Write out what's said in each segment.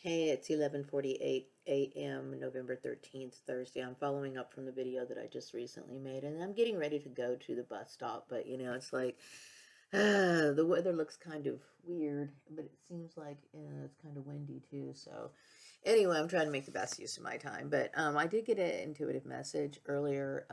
Hey, it's 11:48 a.m. November 13th, Thursday. I'm following up from the video that I just recently made, and I'm getting ready to go to the bus stop, but it's like the weather looks kind of weird, but it seems like it's kind of windy too. So anyway, I'm trying to make the best use of my time. But I did get an intuitive message earlier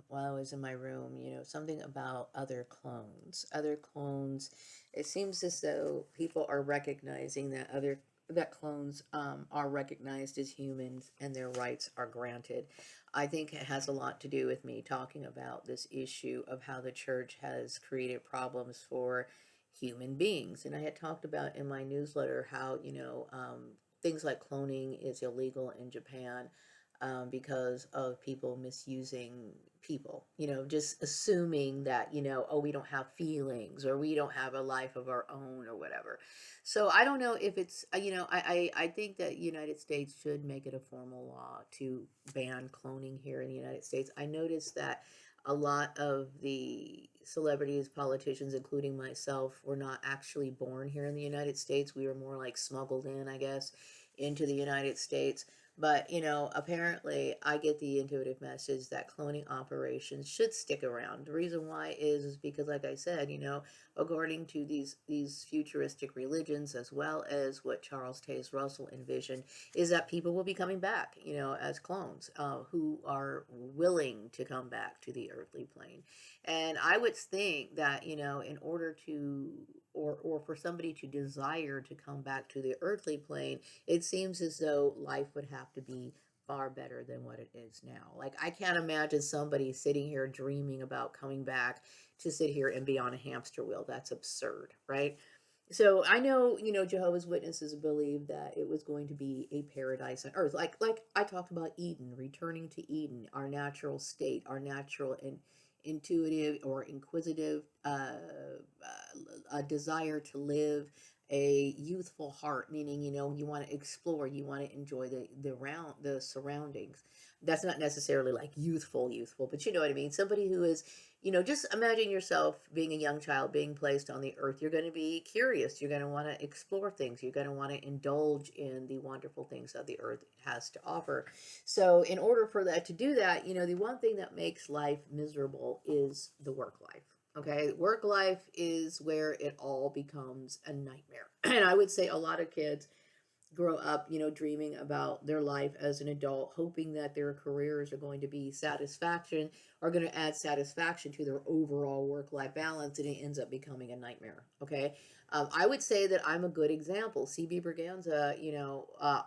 while I was in my room, something about other clones. Other clones. It seems as though people are recognizing that clones are recognized as humans and their rights are granted. I think it has a lot to do with me talking about this issue of how the church has created problems for human beings. And I had talked about in my newsletter how, things like cloning is illegal in Japan because of people misusing people, just assuming that, oh, we don't have feelings or we don't have a life of our own or whatever. So I don't know if it's, I think that United States should make it a formal law to ban cloning here in the United States. I noticed that a lot of the celebrities, politicians, including myself, were not actually born here in the United States. We were more like smuggled in, I guess, into the United States. But, apparently I get the intuitive message that cloning operations should stick around. The reason why is because, like I said, according to these futuristic religions, as well as what Charles Taze Russell envisioned, is that people will be coming back, as clones, who are willing to come back to the earthly plane. And I would think that, in order to, or for somebody to desire to come back to the earthly plane, it seems as though life would have to be far better than what it is now. Like, I can't imagine somebody sitting here dreaming about coming back to sit here and be on a hamster wheel. That's absurd, right? So I know, Jehovah's Witnesses believe that it was going to be a paradise on earth. Like I talked about Eden, returning to Eden, our natural state, our natural and intuitive or inquisitive a desire to live, a youthful heart, meaning, you want to explore, you want to enjoy the surroundings. That's not necessarily like youthful, but you know what I mean. Somebody who is, just imagine yourself being a young child being placed on the earth. You're going to be curious. You're going to want to explore things. You're going to want to indulge in the wonderful things that the earth has to offer. So, in order for that to do that, the one thing that makes life miserable is the work life. Okay, work life is where it all becomes a nightmare. And I would say a lot of kids grow up, dreaming about their life as an adult, hoping that their careers are going to be satisfaction, are going to add satisfaction to their overall work life balance, and it ends up becoming a nightmare. Okay. I would say that I'm a good example. CB Braganza,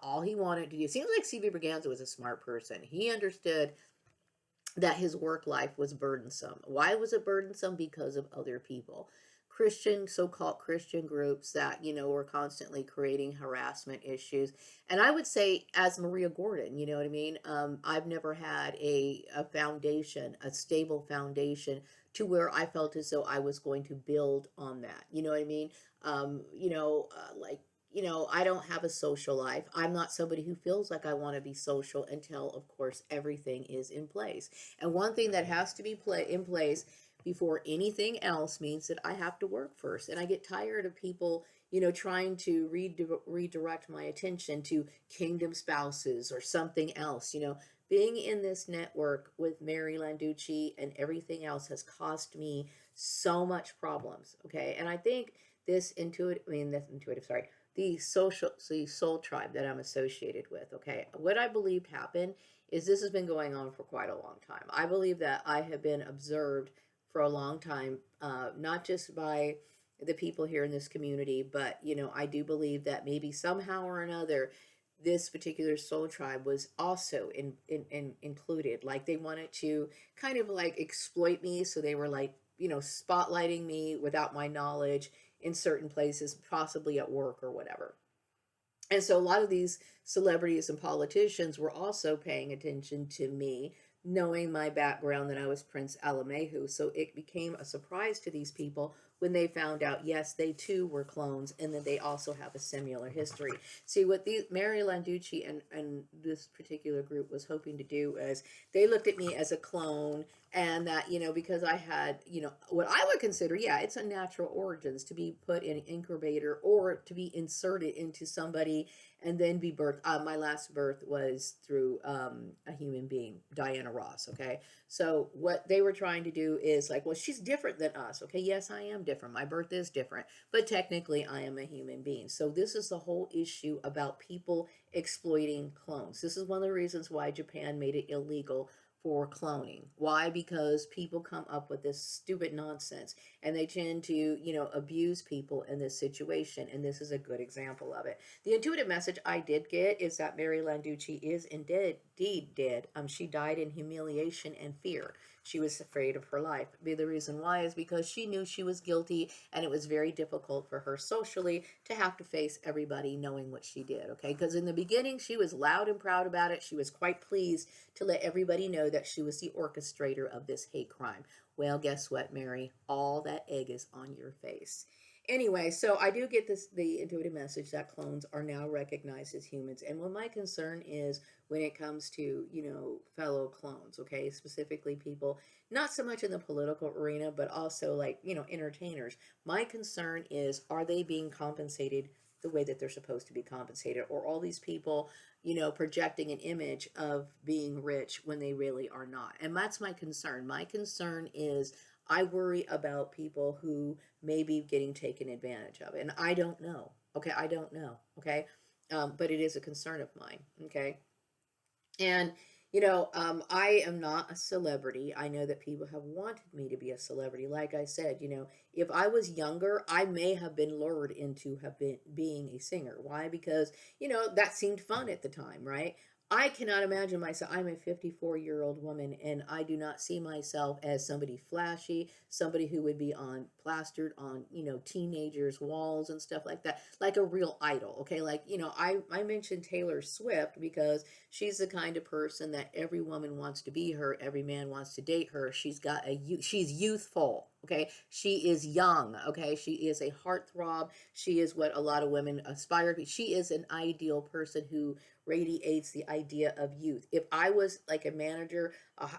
all he wanted to do, it seems like CB Braganza was a smart person. He understood that his work life was burdensome. Why was it burdensome? Because of other people. Christian, so-called Christian groups that, were constantly creating harassment issues. And I would say, as Maria Gordon, you know what I mean? I've never had a foundation, a stable foundation to where I felt as though I was going to build on that. You know what I mean? Like, I don't have a social life. I'm not somebody who feels like I want to be social until, of course, everything is in place. And one thing that has to be in place before anything else means that I have to work first. And I get tired of people, trying to redirect my attention to kingdom spouses or something else. Being in this network with Mary Landucci and everything else has cost me so much problems. Okay. And I think sorry, the soul tribe that I'm associated with. Okay. What I believed happened is this has been going on for quite a long time. I believe that I have been observed for a long time, not just by the people here in this community, but I do believe that maybe somehow or another, this particular soul tribe was also included. Like, they wanted to kind of like exploit me, so they were like, spotlighting me without my knowledge in certain places, possibly at work or whatever. And so a lot of these celebrities and politicians were also paying attention to me, knowing my background that I was Prince Alamehu. So it became a surprise to these people when they found out, yes, they too were clones, and that they also have a similar history. See, what these Mary Landucci and this particular group was hoping to do is they looked at me as a clone, and that, because I had, what I would consider, yeah, it's a natural origins to be put in an incubator or to be inserted into somebody and then be birthed. My last birth was through a human being, Diana Ross. Okay, so what they were trying to do is like, well, she's different than us. Okay, yes, I am different. My birth is different, but technically, I am a human being. So this is the whole issue about people exploiting clones. This is one of the reasons why Japan made it illegal for cloning. Why? Because people come up with this stupid nonsense and they tend to, abuse people in this situation. And this is a good example of it. The intuitive message I did get is that Mary Landucci is indeed dead. She died in humiliation and fear. She was afraid of her life. The reason why is because she knew she was guilty, and it was very difficult for her socially to have to face everybody knowing what she did. Okay, because in the beginning she was loud and proud about it. She was quite pleased to let everybody know that she was the orchestrator of this hate crime. Well, guess what, Mary? All that egg is on your face. Anyway, so I do get the intuitive message that clones are now recognized as humans. And what my concern is when it comes to, fellow clones, okay, specifically people, not so much in the political arena, but also like, entertainers. My concern is, are they being compensated the way that they're supposed to be compensated? Or all these people, projecting an image of being rich when they really are not? And that's my concern. My concern is I worry about people who may be getting taken advantage of. And I don't know. Okay, I don't know. Okay, but it is a concern of mine. Okay, and I am not a celebrity. I know that people have wanted me to be a celebrity. Like I said, if I was younger, I may have been lured into have been being a singer. Why? Because that seemed fun at the time, right? I cannot imagine myself. I'm a 54-year-old woman, and I do not see myself as somebody flashy, somebody who would be on plastered on teenagers' walls and stuff like that, like a real idol. Okay, like I mentioned Taylor Swift because she's the kind of person that every woman wants to be her, every man wants to date her. She's youthful. Okay, she is young. Okay, she is a heartthrob. She is what a lot of women aspire to be. She is an ideal person who radiates the idea of youth. If I was like a manager,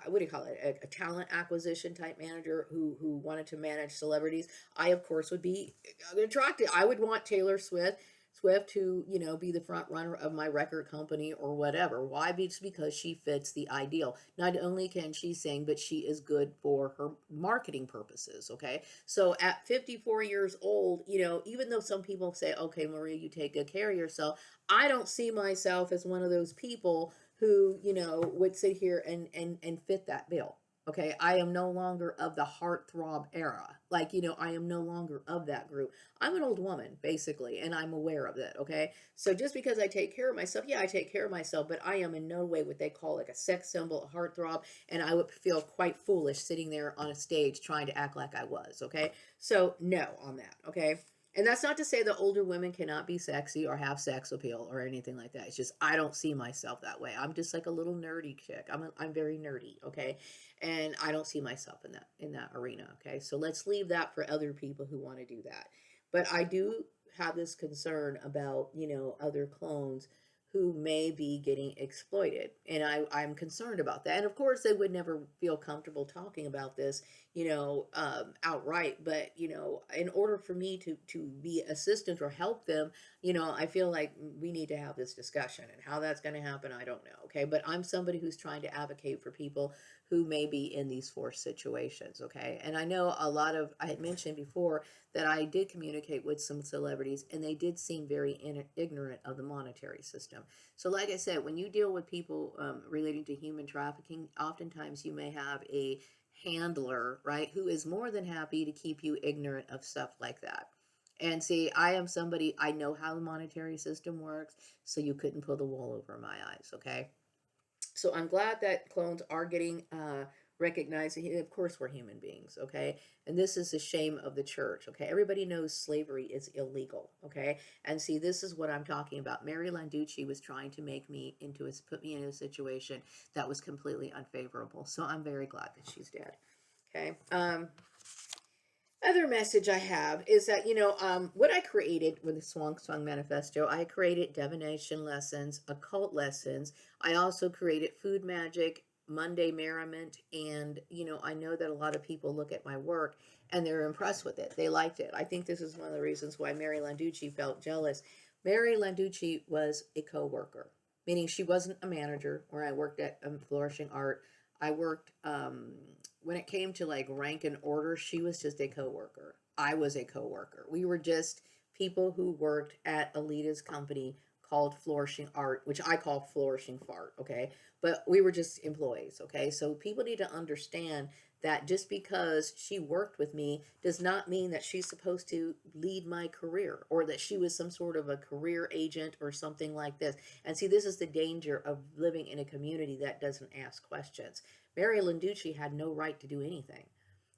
what do you call it, a talent acquisition type manager who wanted to manage celebrities, I of course would be attracted. I would want Taylor Swift to, be the front runner of my record company or whatever. Why? Just because she fits the ideal. Not only can she sing, but she is good for her marketing purposes. Okay. So at 54 years old, even though some people say, okay, Maria, you take good care of yourself, I don't see myself as one of those people who, would sit here and fit that bill. Okay, I am no longer of the heartthrob era. Like, I am no longer of that group. I'm an old woman, basically, and I'm aware of that. Okay, so just because I take care of myself, yeah, I take care of myself, but I am in no way what they call like a sex symbol, a heartthrob, and I would feel quite foolish sitting there on a stage trying to act like I was. Okay, so no on that. Okay. And that's not to say that older women cannot be sexy or have sex appeal or anything like that. It's just I don't see myself that way. I'm just like a little nerdy chick. I'm very nerdy, okay? And I don't see myself in that arena, okay? So let's leave that for other people who want to do that. But I do have this concern about, other clones who may be getting exploited. And I'm concerned about that. And of course, they would never feel comfortable talking about this, outright. But, in order for me to be assistant or help them, I feel like we need to have this discussion. And how that's going to happen, I don't know. Okay. But I'm somebody who's trying to advocate for people who may be in these forced situations. Okay. And I know I had mentioned before that I did communicate with some celebrities, and they did seem very ignorant of the monetary system. So, like I said, when you deal with people relating to human trafficking, oftentimes you may have a handler, right, who is more than happy to keep you ignorant of stuff like that. And see, I am somebody, I know how the monetary system works, so you couldn't pull the wool over my eyes, okay? So I'm glad that clones are getting recognized. Of course, we're human beings, okay? And this is the shame of the church, okay? Everybody knows slavery is illegal, okay? And see, this is what I'm talking about. Mary Landucci was trying to put me in a situation that was completely unfavorable. So I'm very glad that she's dead, okay? Other message I have is that, what I created with the Song Manifesto, I created divination lessons, occult lessons. I also created food magic, Monday merriment, and I know that a lot of people look at my work and they're impressed with it. They liked it. I think this is one of the reasons why Mary Landucci felt jealous. Mary Landucci was a co-worker, meaning she wasn't a manager where I worked at Flourishing Art. I worked when it came to like rank and order, she was just a coworker. I was a coworker. We were just people who worked at Alita's company called Flourishing Art, which I call Flourishing Fart, okay? But we were just employees, okay? So people need to understand that just because she worked with me does not mean that she's supposed to lead my career or that she was some sort of a career agent or something like this. And see, this is the danger of living in a community that doesn't ask questions. Mary Landucci had no right to do anything.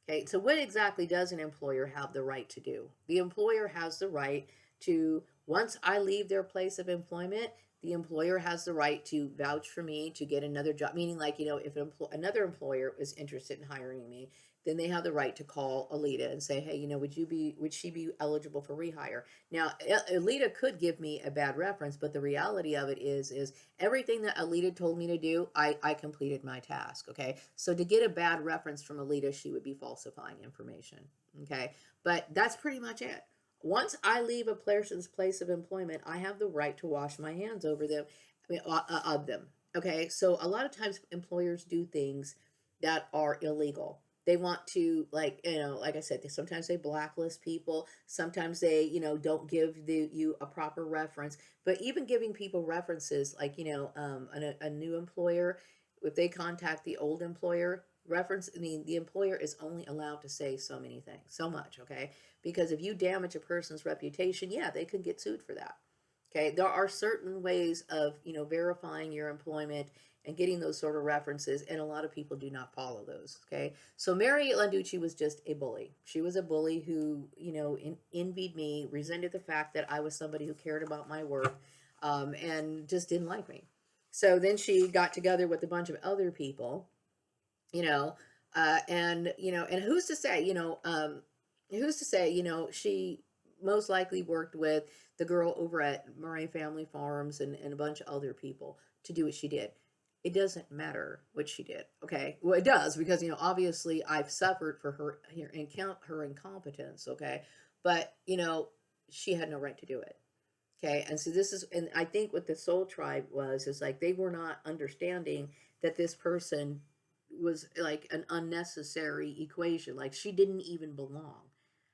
Okay, so what exactly does an employer have the right to do? The employer has the right to, once I leave their place of employment, the employer has the right to vouch for me to get another job. Meaning, like, if another employer is interested in hiring me, then they have the right to call Alita and say, hey, would she be eligible for rehire? Now, Alita could give me a bad reference, but the reality of it is everything that Alita told me to do, I completed my task. Okay, so to get a bad reference from Alita, she would be falsifying information. Okay, but that's pretty much it. Once I leave a person's place of employment, I have the right to wash my hands over them, of them. Okay, so a lot of times employers do things that are illegal. They want to, like, like I said, sometimes they blacklist people. Sometimes they, don't give you a proper reference. But even giving people references, like, a new employer, if they contact the old employer, reference, I mean, the employer is only allowed to say so many things, so much, okay? Because if you damage a person's reputation, yeah, they could get sued for that. Okay, there are certain ways of verifying your employment and getting those sort of references, and a lot of people do not follow those. Okay, so Mary Landucci was just a bully. She was a bully who envied me, resented the fact that I was somebody who cared about my work, and just didn't like me. So then she got together with a bunch of other people, you know, and who's to say, she most likely worked with the girl over at Murray Family Farms and a bunch of other people to do what she did. It doesn't matter what she did, okay? Well, it does because obviously I've suffered for her incompetence, okay? But she had no right to do it. Okay, and so and I think what the Soul Tribe was is like they were not understanding that this person was like an unnecessary equation. Like she didn't even belong.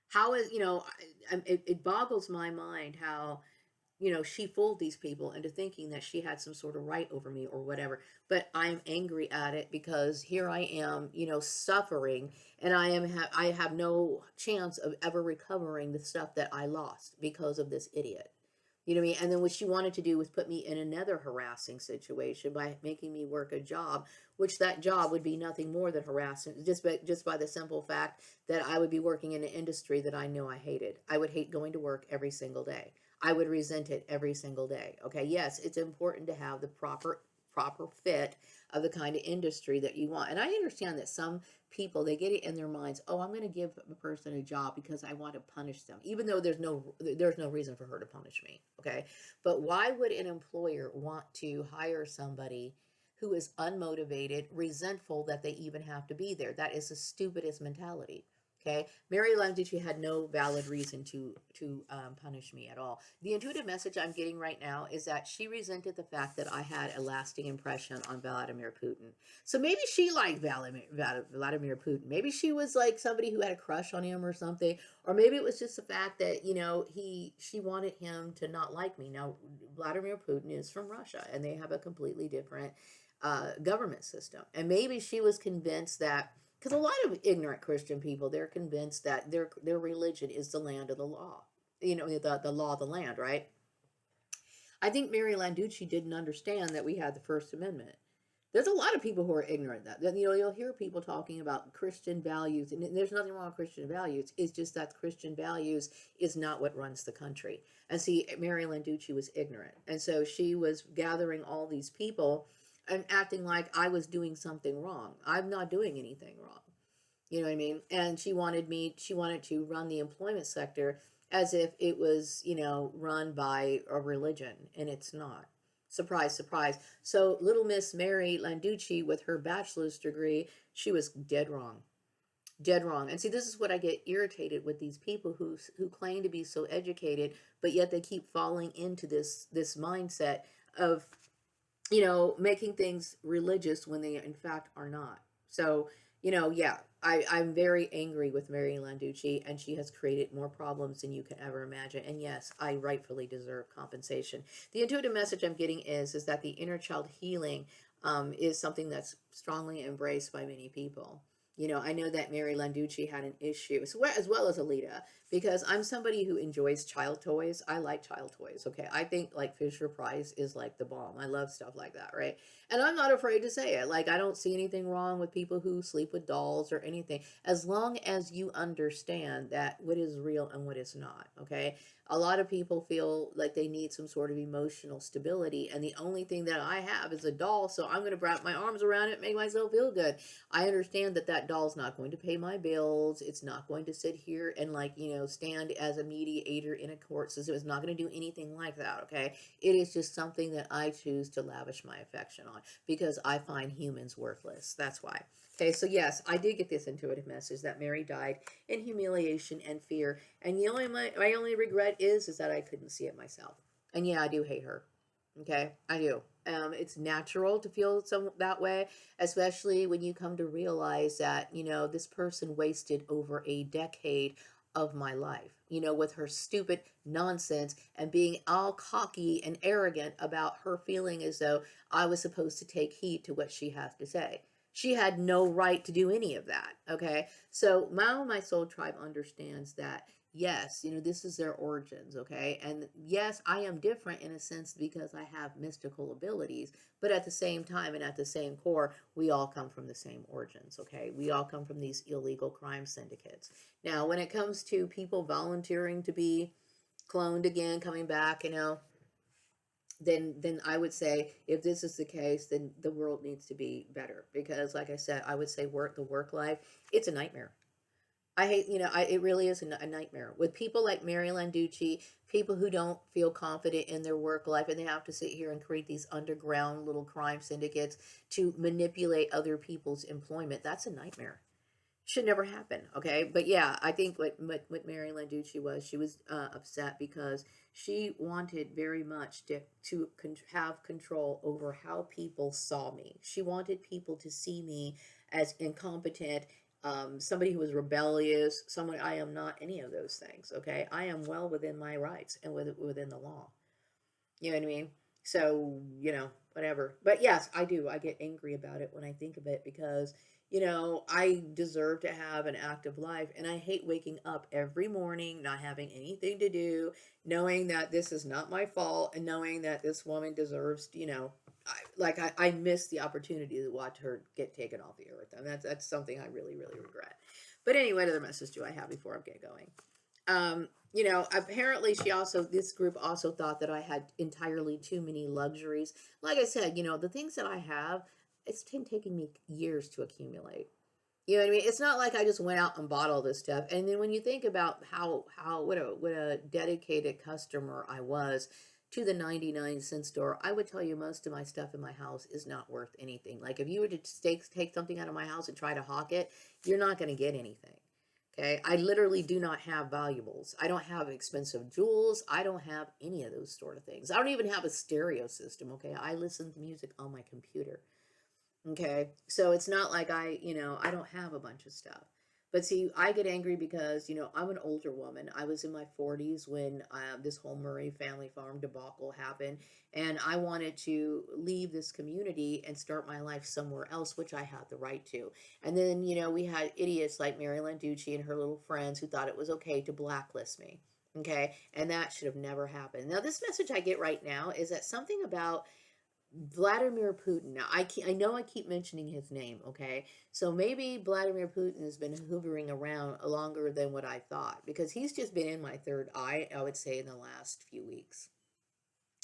How is it boggles my mind how she fooled these people into thinking that she had some sort of right over me or whatever. But I'm angry at it because here I am, suffering, and I have no chance of ever recovering the stuff that I lost because of this idiot. You know what I mean? And then what she wanted to do was put me in another harassing situation by making me work a job, which that job would be nothing more than harassment, just by the simple fact that I would be working in an industry that I knew I hated. I would hate going to work every single day. I would resent it every single day. Okay, yes, it's important to have the proper fit of the kind of industry that you want. And I understand that some people, they get it in their minds, oh, I'm going to give a person a job because I want to punish them, even though there's no reason for her to punish me. Okay, but why would an employer want to hire somebody who is unmotivated, resentful that they even have to be there? That is the stupidest mentality. Okay, Mary Landucci had no valid reason to punish me at all. The intuitive message I'm getting right now is that she resented the fact that I had a lasting impression on Vladimir Putin. So maybe she liked Vladimir Putin. Maybe she was like somebody who had a crush on him or something, or maybe it was just the fact that she wanted him to not like me. Now Vladimir Putin is from Russia, and they have a completely different government system, and maybe she was convinced that because a lot of ignorant Christian people, they're convinced that their religion is the land of the law, the law of the land, right? I think Mary Landucci didn't understand that we had the First Amendment. There's a lot of people who are ignorant of that. You'll hear people talking about Christian values, and there's nothing wrong with Christian values. It's just that Christian values is not what runs the country. And see, Mary Landucci was ignorant, and so she was gathering all these people and acting like I was doing something wrong. I'm not doing anything wrong. You know what I mean? And she wanted to run the employment sector as if it was, run by a religion, and it's not. Surprise, surprise. So little Miss Mary Landucci, with her bachelor's degree, she was dead wrong. Dead wrong. And see, this is what I get irritated with these people who claim to be so educated, but yet they keep falling into this mindset of, making things religious when they in fact are not. So, yeah, I'm very angry with Mary Landucci, and she has created more problems than you can ever imagine. And yes, I rightfully deserve compensation. The intuitive message I'm getting is that the inner child healing is something that's strongly embraced by many people. I know that Mary Landucci had an issue, as well as Alita, because I'm somebody who enjoys child toys. I like child toys, okay? I think like Fisher Price is like the bomb. I love stuff like that, right? And I'm not afraid to say it. Like, I don't see anything wrong with people who sleep with dolls or anything, as long as you understand that what is real and what is not, okay? A lot of people feel like they need some sort of emotional stability, and the only thing that I have is a doll, so I'm going to wrap my arms around it, make myself feel good. I understand that that doll's not going to pay my bills. It's not going to sit here and, like, stand as a mediator in a court system. It's not going to do anything like that, okay? It is just something that I choose to lavish my affection on because I find humans worthless. That's why. Okay, so yes, I did get this intuitive message that Mary died in humiliation and fear. And my only regret is that I couldn't see it myself. And yeah, I do hate her. Okay, I do. It's natural to feel that way, especially when you come to realize that, this person wasted over a decade of my life, with her stupid nonsense and being all cocky and arrogant about her feeling as though I was supposed to take heed to what she has to say. She had no right to do any of that. Okay. So Mao, my soul tribe, understands that, yes, this is their origins. Okay. And yes, I am different in a sense because I have mystical abilities, but at the same time and at the same core, we all come from the same origins. Okay. We all come from these illegal crime syndicates. Now, when it comes to people volunteering to be cloned again, coming back, then I would say, if this is the case, then the world needs to be better, because like I said, I would say the work life, it's a nightmare. I hate, it really is a nightmare with people like Mary Landucci, people who don't feel confident in their work life, and they have to sit here and create these underground little crime syndicates to manipulate other people's employment. That's a nightmare. Should never happen. Okay. But yeah, I think what Mary Landucci was, she was upset because she wanted very much to have control over how people saw me. She wanted people to see me as incompetent, somebody who was rebellious, someone. I am not any of those things. Okay. I am well within my rights and within the law. You know what I mean? So, whatever. But yes, I do. I get angry about it when I think of it because, I deserve to have an active life. And I hate waking up every morning, not having anything to do, knowing that this is not my fault, and knowing that this woman deserves, I missed the opportunity to watch her get taken off the earth. And that's something I really, really regret. But anyway, what other message do I have before I get going? Apparently this group also thought that I had entirely too many luxuries. Like I said, the things that I have, it's taking me years to accumulate. You know what I mean? It's not like I just went out and bought all this stuff. And then when you think about what a dedicated customer I was to the 99-cent store, I would tell you most of my stuff in my house is not worth anything. Like, if you were to take something out of my house and try to hawk it, you're not going to get anything. Okay, I literally do not have valuables. I don't have expensive jewels. I don't have any of those sort of things. I don't even have a stereo system. Okay, I listen to music on my computer. Okay, so it's not like I don't have a bunch of stuff. But see, I get angry because, I'm an older woman. I was in my 40s when this whole Murray family farm debacle happened. And I wanted to leave this community and start my life somewhere else, which I had the right to. And then, we had idiots like Mary Landucci and her little friends who thought it was okay to blacklist me. Okay, and that should have never happened. Now, this message I get right now is that something about Vladimir Putin. Now, I know I keep mentioning his name, okay? So maybe Vladimir Putin has been hovering around longer than what I thought, because he's just been in my third eye, I would say, in the last few weeks.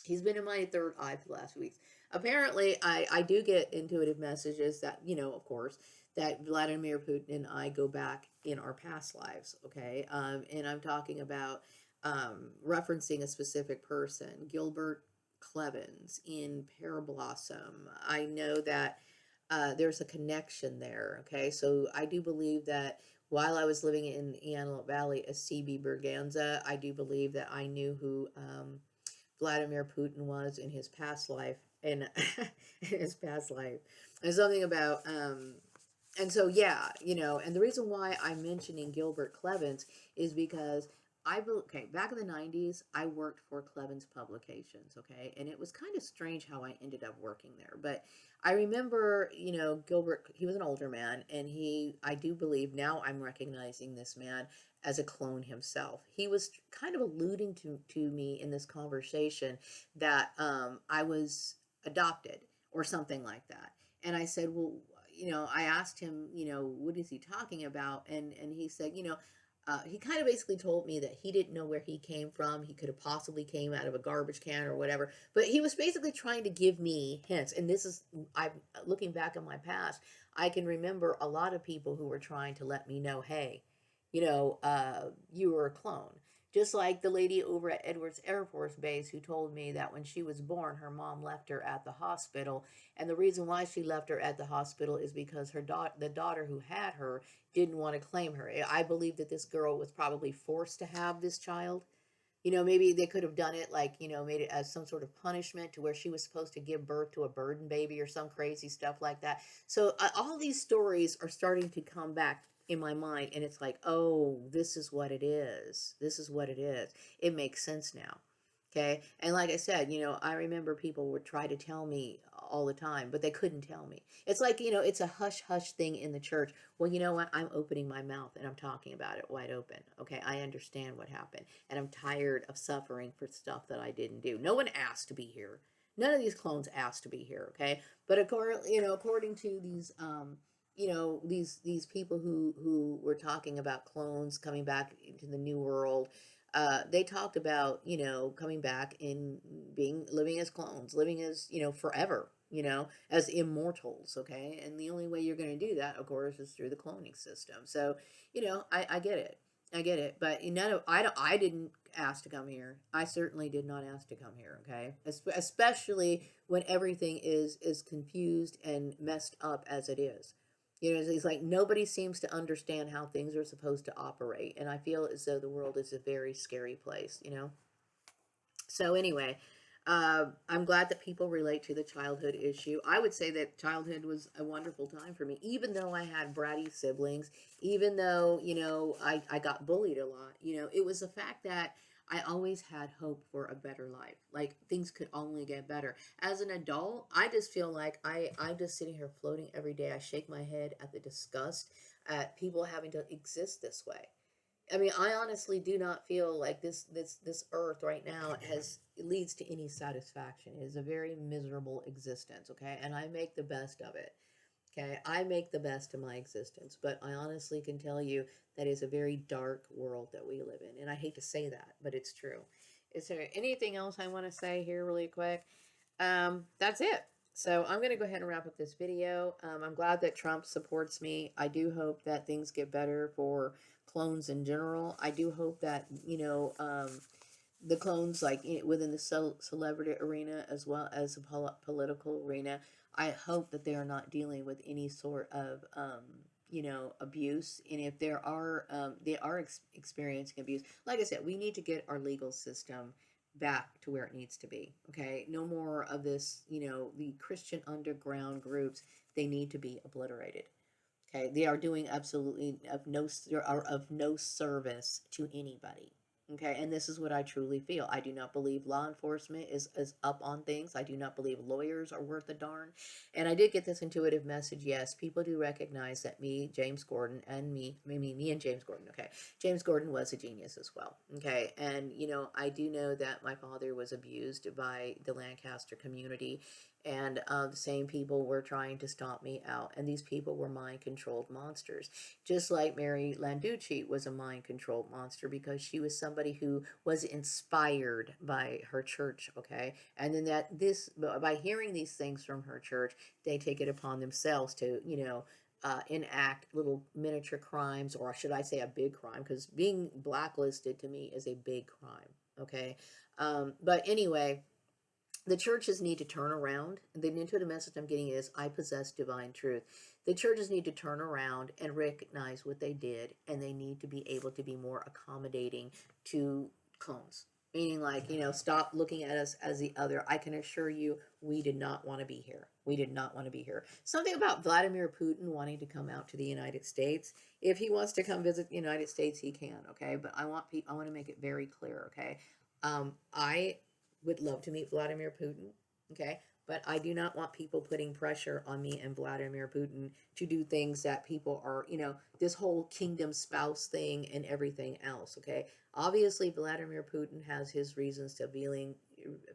He's been in my third eye for the last few weeks. Apparently, I do get intuitive messages that, of course, that Vladimir Putin and I go back in our past lives, okay? And I'm talking about referencing a specific person, Gilbert Clevens in Parablossom. I know that there's a connection there, okay? So I do believe that while I was living in the Antelope Valley as CB Berganza, I do believe that I knew who Vladimir Putin was in his past life. In, in his past life. There's something about and so yeah, and the reason why I'm mentioning Gilbert Clevens is because okay, back in the 90s, I worked for Clevens Publications, okay? And it was kind of strange how I ended up working there. But I remember, Gilbert, he was an older man, and I do believe now I'm recognizing this man as a clone himself. He was kind of alluding to me in this conversation that I was adopted or something like that. And I said, well, I asked him, what is he talking about? And he said, he kind of basically told me that he didn't know where he came from. He could have possibly came out of a garbage can or whatever. But he was basically trying to give me hints. And this is, I'm looking back on my past, I can remember a lot of people who were trying to let me know, hey, you were a clone. Just like the lady over at Edwards Air Force Base who told me that when she was born, her mom left her at the hospital. And the reason why she left her at the hospital is because the daughter who had her didn't want to claim her. I believe that this girl was probably forced to have this child. Maybe they could have done it like, made it as some sort of punishment to where she was supposed to give birth to a burden baby or some crazy stuff like that. So all these stories are starting to come back in my mind, and it's like, oh, this is what it is. This is what it is. It makes sense now. Okay. And like I said, I remember people would try to tell me all the time, but they couldn't tell me. It's like, it's a hush hush thing in the church. Well, you know what? I'm opening my mouth and I'm talking about it wide open. Okay. I understand what happened and I'm tired of suffering for stuff that I didn't do. No one asked to be here. None of these clones asked to be here. Okay. But according to these, these people who were talking about clones coming back into the new world, they talked about coming back and living as clones, living as forever, as immortals. Okay, and the only way you're going to do that, of course, is through the cloning system. So I get it. I get it, but I didn't ask to come here. I certainly did not ask to come here. Okay, especially when everything is confused and messed up as it is. It's like nobody seems to understand how things are supposed to operate. And I feel as though the world is a very scary place. So, anyway, I'm glad that people relate to the childhood issue. I would say that childhood was a wonderful time for me, even though I had bratty siblings, even though, I got bullied a lot. It was the fact that I always had hope for a better life. Like things could only get better. As an adult, I just feel like I'm just sitting here floating every day. I shake my head at the disgust at people having to exist this way. I mean, I honestly do not feel like this earth right now has leads to any satisfaction. It is a very miserable existence, okay? And I make the best of it. Okay? I make the best of my existence, but I honestly can tell you that is a very dark world that we live in. And I hate to say that, but it's true. Is there anything else I want to say here really quick? That's it. So I'm going to go ahead and wrap up this video. I'm glad that Trump supports me. I do hope that things get better for clones in general. I do hope that, the clones, like within the celebrity arena as well as the political arena, I hope that they are not dealing with any sort of, abuse. And if they are experiencing abuse, like I said, we need to get our legal system back to where it needs to be. Okay, no more of this. The Christian underground groups, they need to be obliterated. Okay, they are doing absolutely of no service to anybody. Okay, and this is what I truly feel. I do not believe law enforcement is up on things. I do not believe lawyers are worth a darn. And I did get this intuitive message. Yes, people do recognize that me, James Gordon, and me and James Gordon. Okay, James Gordon was a genius as well. Okay, and I do know that my father was abused by the Lancaster community, and the same people were trying to stomp me out, and these people were mind-controlled monsters, just like Mary Landucci was a mind-controlled monster because she was somebody who was inspired by her church. Okay, and then by hearing these things from her church, they take it upon themselves to enact little miniature crimes, or should I say a big crime, because being blacklisted to me is a big crime. Okay. But anyway, the churches need to turn around. The intuitive message I'm getting is, I possess divine truth. The churches need to turn around and recognize what they did, and they need to be able to be more accommodating to clones. Meaning, like, stop looking at us as the other. I can assure you, we did not want to be here. We did not want to be here. Something about Vladimir Putin wanting to come out to the United States. If he wants to come visit the United States, he can, okay? But I want to make it very clear, okay? I would love to meet Vladimir Putin, okay? But I do not want people putting pressure on me and Vladimir Putin to do things that people are, this whole kingdom spouse thing and everything else, okay? Obviously, Vladimir Putin has his reasons to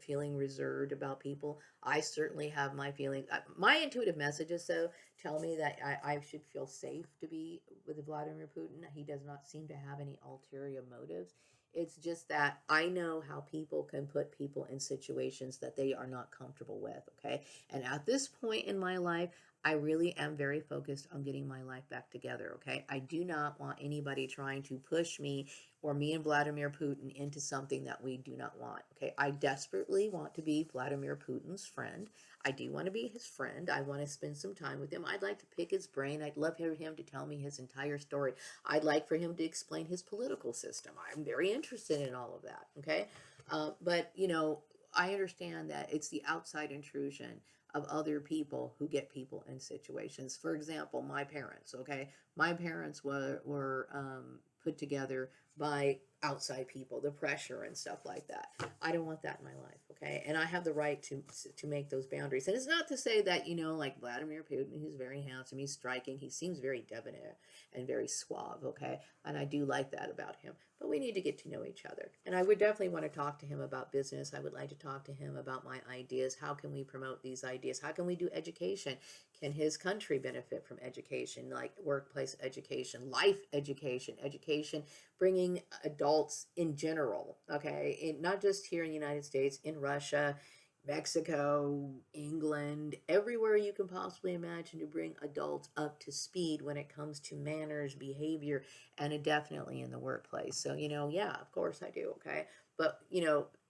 feeling reserved about people. I certainly have my feelings. My intuitive messages, though, tell me that I should feel safe to be with Vladimir Putin. He does not seem to have any ulterior motives. It's just that I know how people can put people in situations that they are not comfortable with, okay? And at this point in my life, I really am very focused on getting my life back together, okay? I do not want anybody trying to push me or me and Vladimir Putin into something that we do not want, okay? I desperately want to be Vladimir Putin's friend. I do want to be his friend. I want to spend some time with him. I'd like to pick his brain. I'd love for him to tell me his entire story. I'd like for him to explain his political system. I'm very interested in all of that, okay? But, I understand that it's the outside intrusion of other people who get people in situations. For example, my parents, okay? My parents were put together by outside people, the pressure and stuff like that. I don't want that in my life, okay? And I have the right to make those boundaries. And it's not to say that, like Vladimir Putin, he's very handsome, he's striking, he seems very debonair and very suave, okay? And I do like that about him. But we need to get to know each other. And I would definitely want to talk to him about business. I would like to talk to him about my ideas. How can we promote these ideas? How can we do education? Can his country benefit from education, like workplace education, life education, bringing adults in general, okay? Not just here in the United States, in Russia, Mexico, England, everywhere you can possibly imagine, to bring adults up to speed when it comes to manners, behavior, and definitely in the workplace. So, yeah, of course I do, okay? But,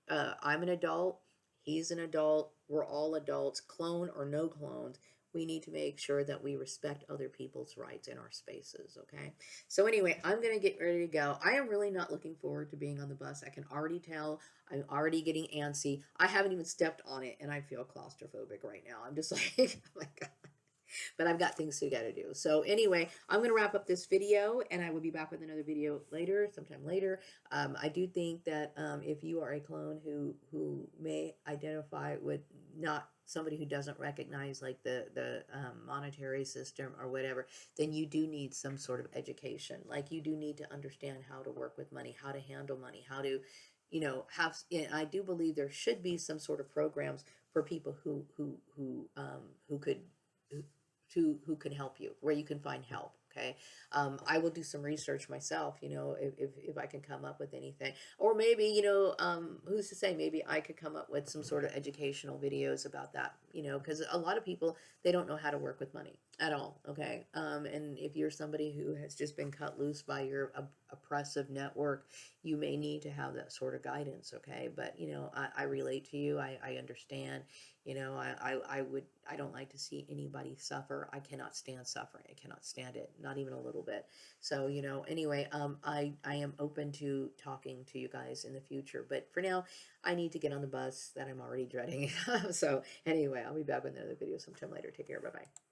I'm an adult, he's an adult, we're all adults, clone or no clones. We need to make sure that we respect other people's rights in our spaces, okay? So anyway, I'm going to get ready to go. I am really not looking forward to being on the bus. I can already tell. I'm already getting antsy. I haven't even stepped on it, and I feel claustrophobic right now. I'm just like, oh my God. But I've got things to gotta do. So anyway, I'm going to wrap up this video, and I will be back with another video later, sometime later. I do think that if you are a clone who may identify with not somebody who doesn't recognize like the monetary system or whatever, then you do need some sort of education. Like, you do need to understand how to work with money, how to handle money, how to have. I do believe there should be some sort of programs for people who could who can help you, where you can find help. Okay. I will do some research myself, if I can come up with anything, or maybe, who's to say, maybe I could come up with some sort of educational videos about that, because a lot of people, they don't know how to work with money at all. Okay. And if you're somebody who has just been cut loose by your oppressive network, you may need to have that sort of guidance. Okay. But, I relate to you. I understand. I don't like to see anybody suffer. I cannot stand suffering. I cannot stand it, not even a little bit. So, anyway, I am open to talking to you guys in the future. But for now, I need to get on the bus that I'm already dreading. So anyway, I'll be back with another video sometime later. Take care. Bye-bye.